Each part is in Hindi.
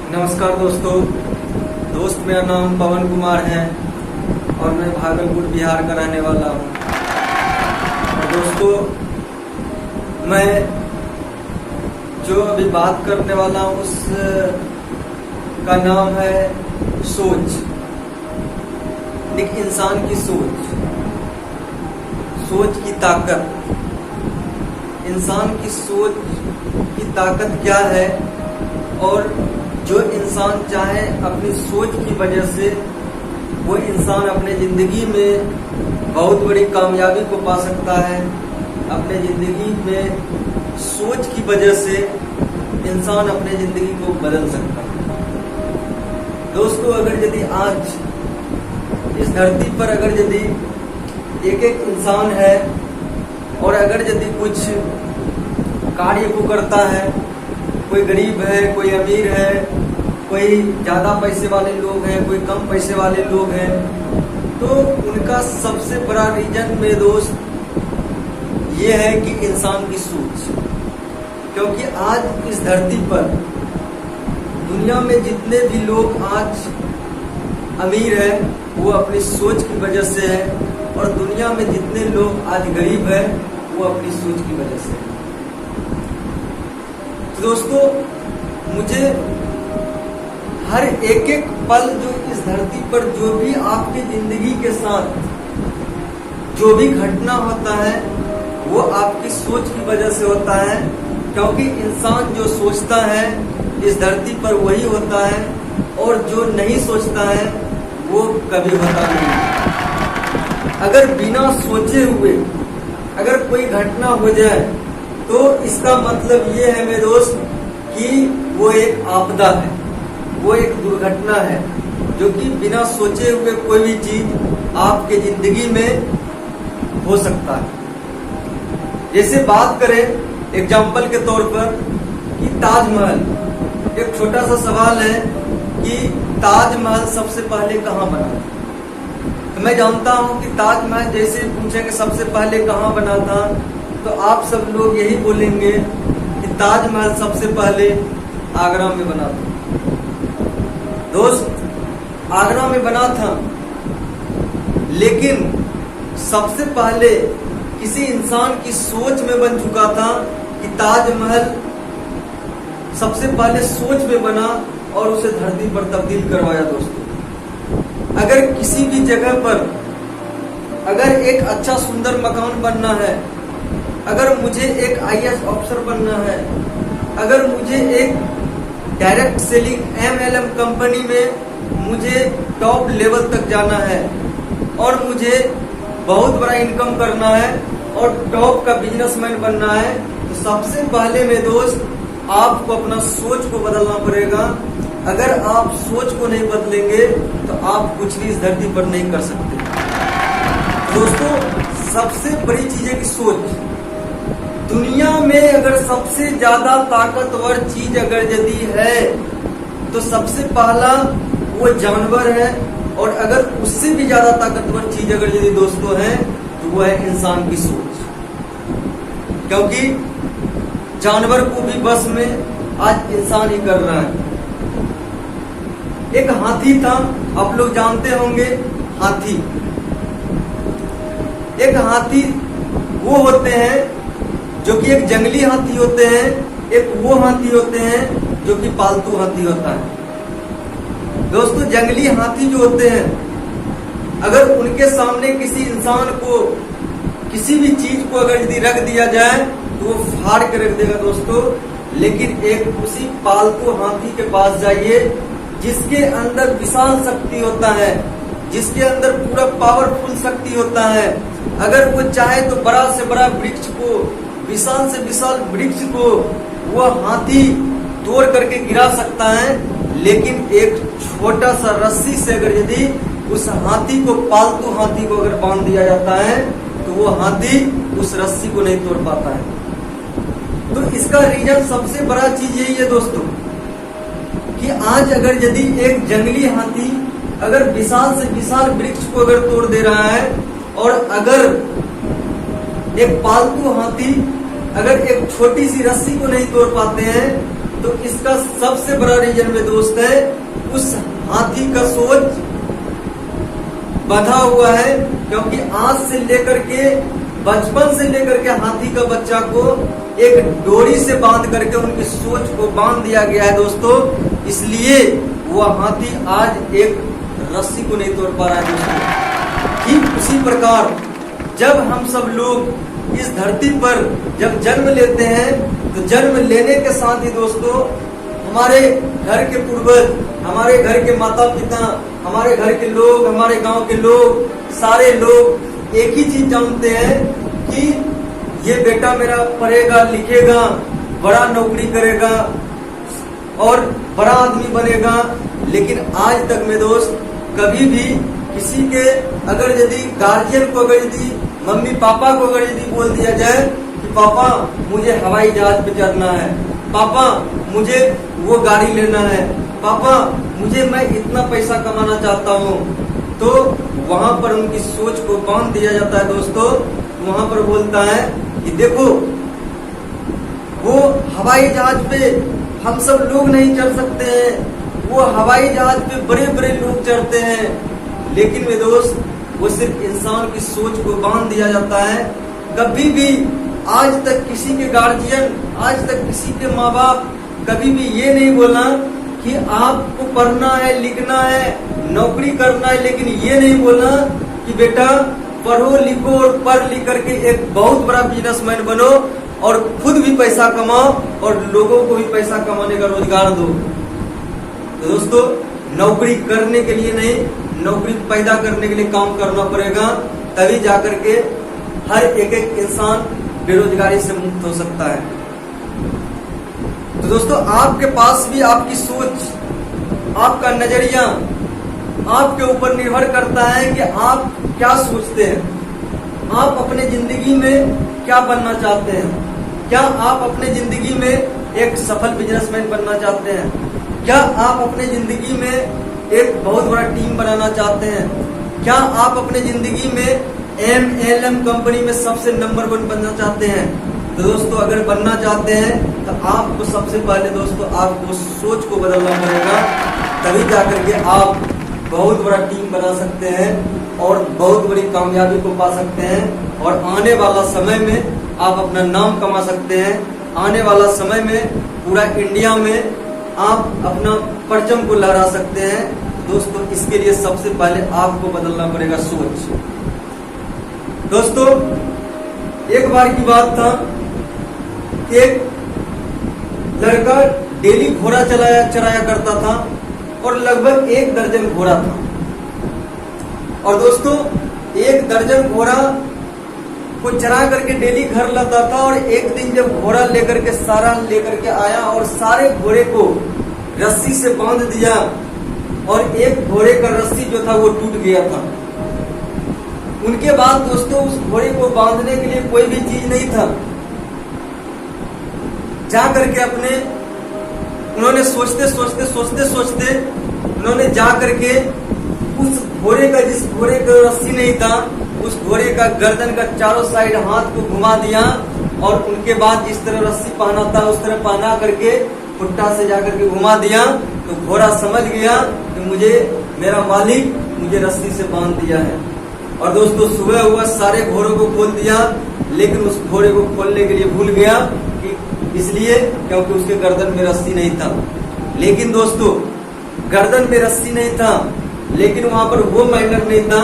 नमस्कार दोस्त मेरा नाम पवन कुमार है और मैं भागलपुर बिहार का रहने वाला हूँ। और दोस्तों, मैं जो अभी बात करने वाला हूँ उस का नाम है सोच। एक इंसान की सोच की ताकत। इंसान की सोच की ताकत क्या है और जो इंसान चाहे अपनी सोच की वजह से वो इंसान अपने जिंदगी में बहुत बड़ी कामयाबी को पा सकता है। अपने जिंदगी में सोच की वजह से इंसान अपने जिंदगी को बदल सकता है। दोस्तों, अगर यदि आज इस धरती पर अगर यदि एक इंसान है और अगर यदि कुछ कार्य को करता है, कोई गरीब है, कोई अमीर है, कोई ज्यादा पैसे वाले लोग हैं, कोई कम पैसे वाले लोग हैं, तो उनका सबसे बड़ा रीजन मेरे दोस्त ये है कि इंसान की सोच। क्योंकि आज इस धरती पर दुनिया में जितने भी लोग आज अमीर है वो अपनी सोच की वजह से है, और दुनिया में जितने लोग आज गरीब है वो अपनी सोच की वजह से है। तो दोस्तों, मुझे हर एक पल जो इस धरती पर जो भी आपकी जिंदगी के साथ जो भी घटना होता है वो आपकी सोच की वजह से होता है। क्योंकि इंसान जो सोचता है इस धरती पर वही होता है, और जो नहीं सोचता है वो कभी होता नहीं। अगर बिना सोचे हुए अगर कोई घटना हो जाए तो इसका मतलब ये है मेरे दोस्त कि वो एक आपदा है, वो एक दुर्घटना है, जो कि बिना सोचे हुए कोई भी चीज आपके जिंदगी में हो सकता है। जैसे बात करें एग्जाम्पल के तौर पर कि ताजमहल, एक छोटा सा सवाल है कि ताजमहल सबसे पहले कहाँ बना? तो मैं जानता हूँ कि ताजमहल जैसे पूछेंगे सबसे पहले कहाँ बना था, तो आप सब लोग यही बोलेंगे कि ताजमहल सबसे पहले आगरा में बना था। दोस्त, आगरा में बना था, लेकिन सबसे पहले किसी इंसान की सोच में बन चुका था कि ताजमहल सबसे पहले सोच में बना और उसे धरती पर तब्दील करवाया। दोस्तों, अगर किसी भी जगह पर अगर एक अच्छा सुंदर मकान बनना है, अगर मुझे एक IAS ऑफिसर बनना है, अगर मुझे एक डायरेक्ट सेलिंग MLM कंपनी में मुझे टॉप लेवल तक जाना है और मुझे बहुत बड़ा इनकम करना है और टॉप का बिजनेसमैन बनना है, तो सबसे पहले मेरे दोस्त आपको अपना सोच को बदलना पड़ेगा। अगर आप सोच को नहीं बदलेंगे तो आप कुछ भी इस धरती पर नहीं कर सकते। दोस्तों, सबसे बड़ी चीज है कि सोच। दुनिया में अगर सबसे ज्यादा ताकतवर चीज अगर यदि है तो सबसे पहला वो जानवर है, और अगर उससे भी ज्यादा ताकतवर चीज अगर यदि दोस्तों है तो वो है इंसान की सोच। क्योंकि जानवर को भी बस में आज इंसान ही कर रहा है। एक हाथी था, आप लोग जानते होंगे हाथी। एक हाथी वो होते हैं जो कि एक जंगली हाथी होते हैं, एक वो हाथी होते हैं जो कि पालतू हाथी होता है। दोस्तों, जंगली हाथी जो होते हैं अगर उनके सामने किसी इंसान को किसी भी चीज को अगर यदि रख दिया जाए तो वो फाड़ के रख देगा दोस्तों। लेकिन एक उसी पालतू हाथी के पास जाइए जिसके अंदर विशाल शक्ति होता है, जिसके अंदर पूरा पावरफुल शक्ति होता है, अगर वो चाहे तो बड़ा से बड़ा वृक्ष को, विशाल से विशाल वृक्ष को वह हाथी तोड़ करके गिरा सकता है। लेकिन एक छोटा सा रस्सी से अगर यदि उस हाथी को, पालतू हाथी को अगर बांध दिया जाता है तो वो हाथी उस रस्सी को नहीं तोड़ पाता है। तो इसका रीजन सबसे बड़ा चीज यही है दोस्तों कि आज अगर यदि एक जंगली हाथी अगर विशाल से विशाल वृक्ष को अगर तोड़ दे रहा है, और अगर एक पालतू हाथी अगर एक छोटी सी रस्सी को नहीं तोड़ पाते हैं, तो इसका सबसे बड़ा रीजन में दोस्त है उस हाथी का सोच बंधा हुआ है, क्योंकि आज से लेकर के बचपन से लेकर के हाथी का बच्चा को एक डोरी से बांध करके उनकी सोच को बांध दिया गया है दोस्तों। इसलिए वो हाथी आज एक रस्सी को नहीं तोड़ पा रहा है दोस्तों। ठीक उसी प्रकार जब हम सब लोग इस धरती पर जब जन्म लेते हैं तो जन्म लेने के साथ ही दोस्तों हमारे घर के पूर्वज, हमारे घर के माता पिता, हमारे घर के लोग, हमारे गांव के लोग, सारे लोग एक ही चीज जानते हैं कि ये बेटा मेरा पढ़ेगा लिखेगा, बड़ा नौकरी करेगा और बड़ा आदमी बनेगा। लेकिन आज तक में दोस्त कभी भी किसी के अगर यदि गार्जियन को अगर यदि मम्मी पापा को अगर यदि बोल दिया जाए कि पापा मुझे हवाई जहाज पे चढ़ना है, पापा मुझे वो गाड़ी लेना है, पापा मुझे मैं इतना पैसा कमाना चाहता हूँ, तो वहां पर उनकी सोच को बांध दिया जाता है दोस्तों। वहां पर बोलता है कि देखो वो हवाई जहाज पे हम सब लोग नहीं चढ़ सकते हैं, वो हवाई जहाज पे बड़े बड़े लोग चढ़ते हैं। लेकिन वे दोस्त वो सिर्फ इंसान की सोच को बांध दिया जाता है। कभी भी आज तक किसी के गार्जियन, आज तक किसी के माँ बाप कभी भी ये नहीं बोला कि आपको पढ़ना है लिखना है नौकरी करना है, लेकिन ये नहीं बोला कि बेटा पढ़ो लिखो और पढ़ लिख करके एक बहुत बड़ा बिजनेसमैन बनो और खुद भी पैसा कमाओ और लोगों को भी पैसा कमाने का रोजगार दो। तो दोस्तों नौकरी करने के लिए नहीं, नौकरी पैदा करने के लिए काम करना पड़ेगा, तभी जाकर के हर एक इंसान बेरोजगारी से मुक्त हो सकता है। तो दोस्तों आपके पास भी आपकी सोच, आपका नजरिया आपके ऊपर निर्भर करता है कि आप क्या सोचते हैं। आप अपने जिंदगी में क्या बनना चाहते हैं? क्या आप अपने जिंदगी में एक सफल बिजनेसमैन बनना चाहते हैं? क्या आप अपने जिंदगी में एक बहुत बड़ा टीम बनाना चाहते हैं? क्या आप अपने जिंदगी में MLM कंपनी में सबसे नंबर 1 बनना चाहते हैं? तो दोस्तों अगर बनना चाहते हैं तो आपको सबसे पहले दोस्तों आपको सोच को बदलना पड़ेगा, तभी जाकर के आप बहुत बड़ा टीम बना सकते हैं और बहुत बड़ी कामयाबी को पा सकते हैं और आने वाला समय में आप अपना नाम कमा सकते हैं। आने वाला समय में पूरा इंडिया में आप अपना परचम को लहरा सकते हैं। दोस्तों इसके लिए सबसे पहले आपको बदलना पड़ेगा सोच। दोस्तों एक बार की बात था, एक लड़का डेली घोड़ा चराया करता था और लगभग 1 दर्जन घोड़ा था। और दोस्तों 1 दर्जन घोड़ा को चरा करके डेली घर लाता था और एक दिन जब घोड़ा लेकर के सारा लेकर के आया और सारे घोड़े को रस्सी से बांध दिया और एक घोड़े का रस्सी जो था वो टूट गया था। उनके बाद दोस्तों उस घोड़े को बांधने के लिए कोई भी चीज नहीं था। जा करके अपने उन्होंने सोचते उन्होंने जा करके उस घोड़े का, जिस घोड़े का रस्सी नहीं था, उस घोड़े का गर्दन का चारों साइड हाथ को घुमा दिया और उनके बाद जिस तरह रस्सी पहना था उस तरह पहना करके पुट्टा से जाकर के घुमा दिया। तो घोड़ा समझ गया कि मुझे मेरा मालिक मुझे रस्सी से बांध दिया है। और दोस्तों सुबह हुआ सारे घोड़ों को खोल दिया, लेकिन उस घोड़े को खोलने के लिए भूल गया कि इसलिए क्योंकि उसके गर्दन में रस्सी नहीं था। लेकिन दोस्तों गर्दन में रस्सी नहीं था, लेकिन वहां पर वो माइनर नहीं था।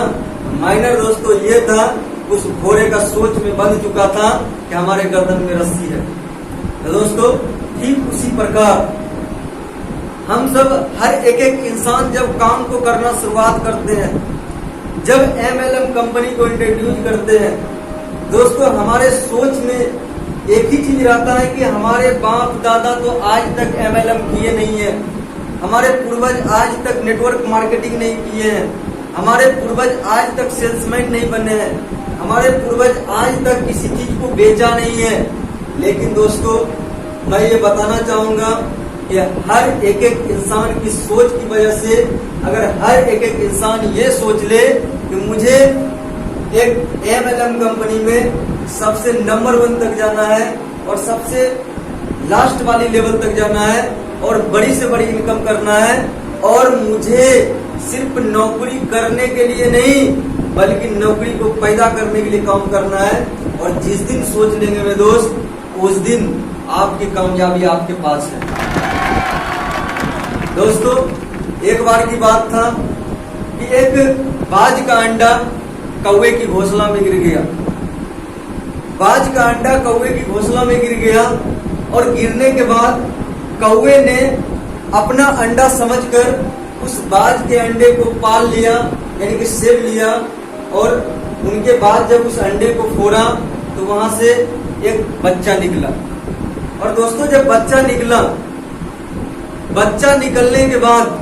माइनर दोस्तों ये था उस घोड़े का सोच में बंध चुका था कि हमारे गर्दन में रस्सी है। तो दोस्तों ठीक उसी प्रकार हम सब हर एक इंसान जब काम को करना शुरुआत करते हैं, जब MLM कंपनी को इंट्रोड्यूस करते हैं, दोस्तों हमारे सोच में एक ही चीज रहता है कि हमारे बाप दादा तो आज तक MLM किए नहीं है, हमारे पूर्वज आज तक नेटवर्क मार्केटिंग नहीं किए हैं, हमारे पूर्वज आज तक सेल्समैन नहीं बने हैं, हमारे पूर्वज आज तक किसी चीज को बेचा नहीं है। लेकिन दोस्तों मैं ये बताना चाहूंगा कि हर एक इंसान की सोच की वजह से अगर हर एक इंसान ये सोच ले कि मुझे एक MLM कंपनी में सबसे नंबर 1 तक जाना है और सबसे लास्ट वाली लेवल तक जाना है और बड़ी से बड़ी इनकम करना है। और मुझे सिर्फ नौकरी करने के लिए नहीं बल्कि नौकरी को पैदा करने के लिए काम करना है। और जिस दिन सोच लेंगे मेरे दोस्त, उस दिन आपकी कामयाबी आपके पास है। दोस्तों, एक बार की बात था कि एक बाज का अंडा कौवे की घोंसला में गिर गया। बाज का अंडा कौवे की घोंसला में गिर गया और गिरने के बाद कौवे ने अपना अंडा समझकर उस बाज के अंडे को पाल लिया, यानी कि सेव लिया। और उनके बाद जब उस अंडे को फोड़ा तो वहां से एक बच्चा निकला। और दोस्तों, जब बच्चा निकला, बच्चा निकलने के बाद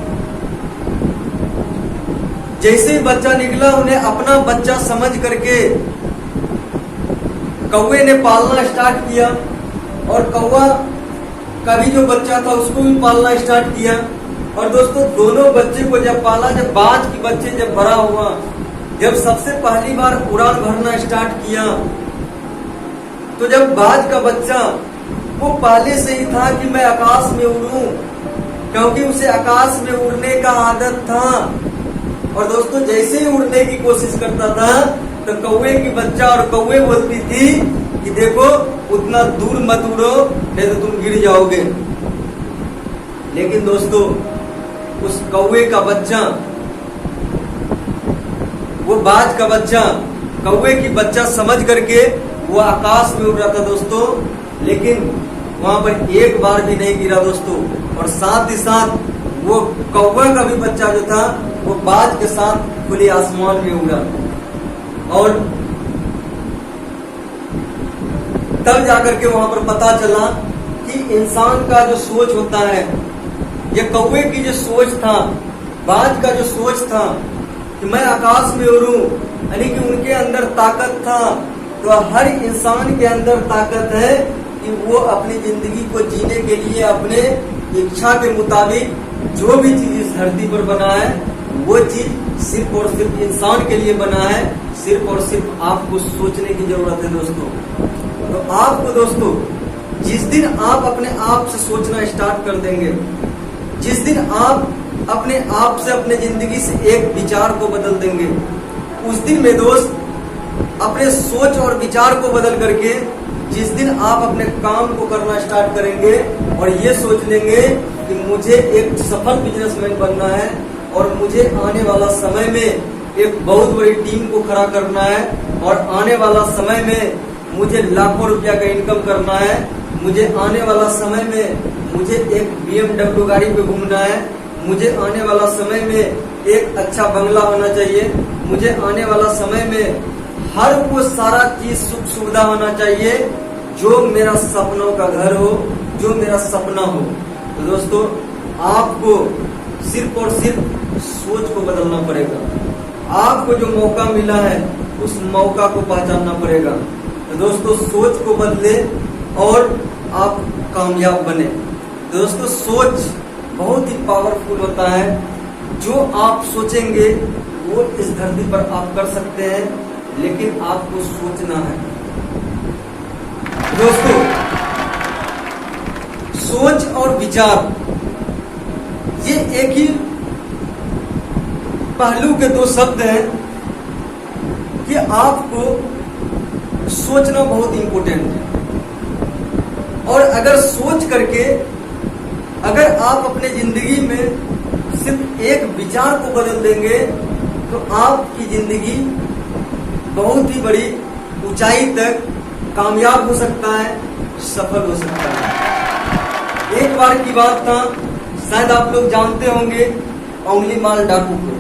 जैसे ही बच्चा निकला, उन्हें अपना बच्चा समझ करके कौवे ने पालना स्टार्ट किया। और कौवा का भी जो बच्चा था उसको भी पालना स्टार्ट किया। और दोस्तों, दोनों बच्चे को जब पाला, जब बाज की बच्चे जब बड़ा हुआ, जब सबसे पहली बार उड़ान भरना स्टार्ट किया, तो जब बाज का बच्चा वो पहले से ही था कि मैं आकाश में उड़ूं, क्योंकि उसे आकाश में उड़ने का आदत था। और दोस्तों, जैसे ही उड़ने की कोशिश करता था तो कौवे की बच्चा और कौवे बोलती थी कि देखो उतना दूर मत उड़ो, नहीं तो तुम गिर जाओगे। लेकिन दोस्तों, उस कौवे का बच्चा, वो बाज का बच्चा कौवे की बच्चा समझ करके वो आकाश में उड़ रहा था दोस्तों, लेकिन वहां पर एक बार भी नहीं गिरा दोस्तों। और साथ ही साथ वो कौवा का भी बच्चा जो था वो बाज के साथ खुले आसमान में उड़ा। और तब जाकर के वहां पर पता चला कि इंसान का जो सोच होता है, ये कौवे की जो सोच था, बाज का जो सोच था कि मैं आकाश में उड़ूं, यानी कि उनके अंदर ताकत था। तो हर इंसान के अंदर ताकत है कि वो अपनी जिंदगी को जीने के लिए अपने इच्छा के मुताबिक जो भी चीज इस धरती पर बना है वो चीज सिर्फ और सिर्फ इंसान के लिए बना है। सिर्फ और सिर्फ आपको सोचने की जरूरत है दोस्तों। तो आपको दोस्तों, जिस दिन आप अपने आप से सोचना स्टार्ट कर देंगे, जिस दिन आप अपने आप से अपने जिंदगी से एक विचार को बदल देंगे, उस दिन में दोस्त अपने सोच और विचार को बदल करके जिस दिन आप अपने काम को करना स्टार्ट करेंगे और ये सोच लेंगे कि मुझे एक सफल बिजनेसमैन बनना है और मुझे आने वाला समय में एक बहुत बड़ी टीम को खड़ा करना है और आने वाला समय में मुझे लाखों रुपया का इनकम करना है, मुझे आने वाला समय में मुझे एक BMW गाड़ी पे घूमना है, मुझे आने वाला समय में एक अच्छा बंगला होना चाहिए, मुझे आने वाला समय में हर वो सारा चीज सुख सुविधा होना चाहिए जो मेरा सपनों का घर हो, जो मेरा सपना हो। तो दोस्तों, आपको सिर्फ और सिर्फ सोच को बदलना पड़ेगा। आपको जो मौका मिला है उस मौका को पहचानना पड़ेगा। तो दोस्तों, सोच को बदले और आप कामयाब बने। तो दोस्तों, सोच बहुत ही पावरफुल होता है। जो आप सोचेंगे वो इस धरती पर आप कर सकते हैं, लेकिन आपको सोचना है दोस्तों। सोच और विचार ये एक ही पहलू के दो शब्द हैं कि आपको सोचना बहुत इंपॉर्टेंट है। और अगर सोच करके अगर आप अपने जिंदगी में सिर्फ एक विचार को बदल देंगे तो आपकी जिंदगी बहुत ही बड़ी ऊंचाई तक कामयाब हो सकता है, सफल हो सकता है। एक बार की बात था, शायद आप लोग जानते होंगे उंगली माल डाकू को।